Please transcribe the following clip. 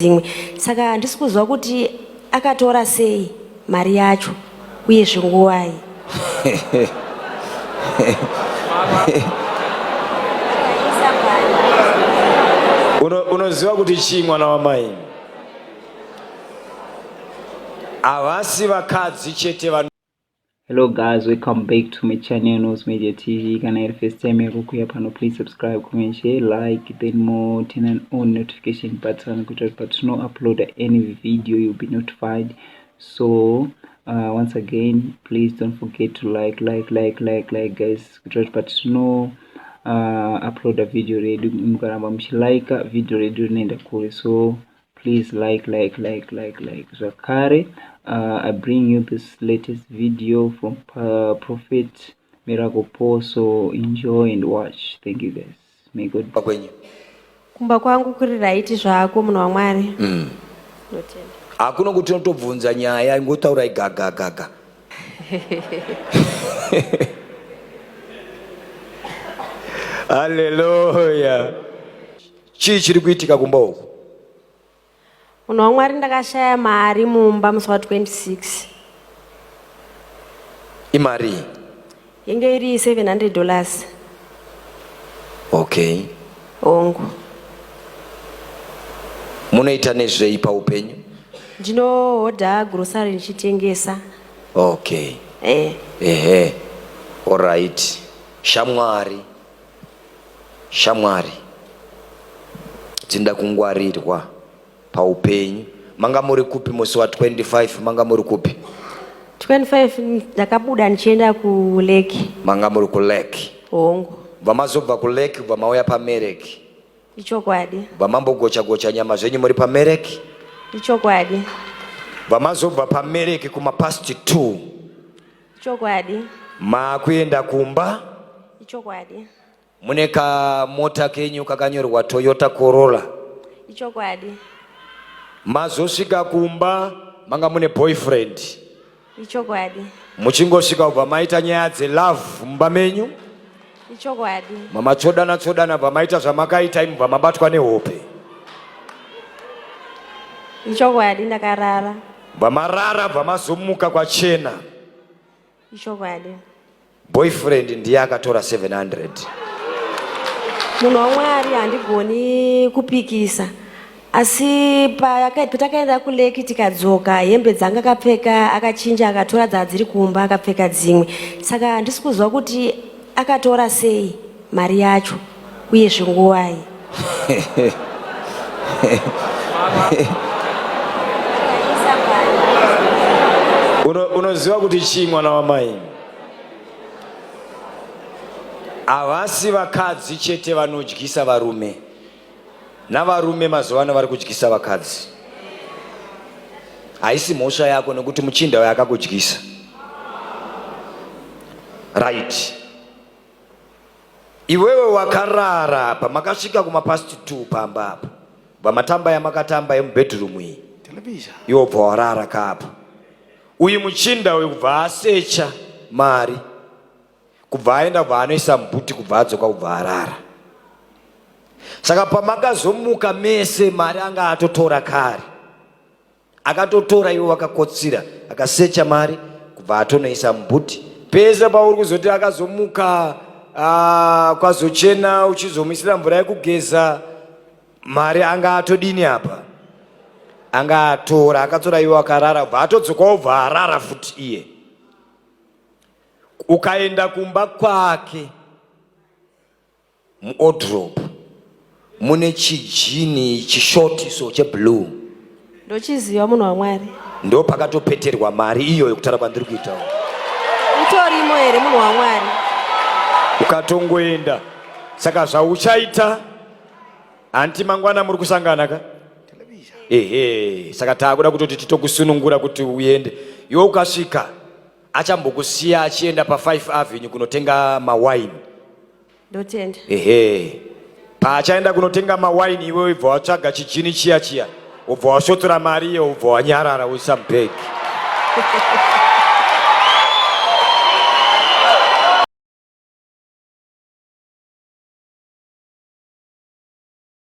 dzimwe saka ndisi kuzwa kuti akatora sei mari yacho uye zvinguwai. Unoziva kuti chii mwana wamai? Avasi vakadzi chete vano. Hello guys, welcome back to my channel Nose Media TV. Kana iri first time yako kuya pano, please subscribe, comment, share, like, then more, turn on notification button kuti patino upload any video you'll be notified. So once again, please don't forget to like guys kuti patino upload a video ready mukaramba mchilike video ready nenda kule. So please like Zvakare. I bring you this latest video from Prophet Miracle Paul, so enjoy and watch. Thank you guys. May God bless you. Kumba kwangu kuri right zvako munhu waMwari. Hakuna kuti unotobvunza nyaya ingotaura gaga. Hallelujah. Chii chiri kuitika kumba uku? Munhu waMwari ndakashaya mari mumba musi wa26. Imari? Yenge iri $700. Okay. Ongo. Munoita nezvei paupenyu? Ndinohodha grocery ndichitengesa. Okay. All right. Shamwari. Tinda kungwarirwa paupenyu. Manga muri kupi musi wa25? Manga muri kupi? 25 ndakabuda ndichienda ku lake. Manga muri ku lake? Ongo. Vamazobva ku lake vamauya pamereki? Ichokwadi. Vamambogocha nyama zvenyu muri pamereki? Ichokwadi. Vamazobva pamereki kuma past 2? Ichokwadi. Makuenda kumba? Ichokwadi. Muneka mota kenyu kakanyorwa Toyota Corolla? Ichokwadi. Mazosvika kumba manga mune boyfriend? Ichokwadi. Muchingosvika ubva maita nyaya dzelove mumba menyu? Ichokwadi. Mamatsodana vamaita zvamakaita imwe vamabatwa nehope? Ichokwadi ndakarara. Vamarara vamazomuka kwachena? Ichokwadi. Boyfriend ndiye akatora 700. Munhu waMwari handigoni kupikisa. Asi patakaenda ku lake tikadzoka hembe dzanga akapfeka akachinja akatora dzadziri kumba akapfeka dzimwe. Saka ndisi kuzwa kuti akatora sei mari yacho uye zvinguwai. Unoziva kuti chii mwana wamai? Avasi vakadzi chete vanodyisa varume. Navarume mazuvano vari kudyisa vakadzi. Haisi mhosva yako nekuti muchinda uyo akakudyisa. Right. Iwewe wakarara apa makasvika kuma past 2 pamba apa. Vamatamba yamakatamba yemubedroom iyi. Iwo bva warara kapa. Uyu muchinda uyu kubva asecha mari. Kubva aenda kubva anoisa mbuti kubva adzoka kubva arara. Saka pamakazomuka mese mari anga atotora kare. Akatotora iwo wakakotsira akasecha mari kubva atonoisa mbuti. Pese pauri kuzoti akazomuka kwazochena uchizomisira mvura yekugeza mari anga atodini apa? Anga atora akatora iwo akarara kubva atodzoka ubva arara futi iye. Ukaenda kumba kwake muodrop mune chijini chishotiso cheblue. Ndochiziva munhu waMwari. Ndo pakatopeterwa mari iyo yekutara kwandiri kuita. Utorimo here munhu waMwari. Ukatongoenda. Saka zvauchaita anti mangwana muri kusangana ka? Saka taakuda kutoti titokusunungura kuti uende. Iwe ukasvika achambokusiya achienda pa5 Avenue kunotenga mawine. Ndotenda. Paachaenda kunotenga mawine iwe ubva watsvaga chijini chiya ubva washotora mari iyo ubva wanyarara uisa mubhegi.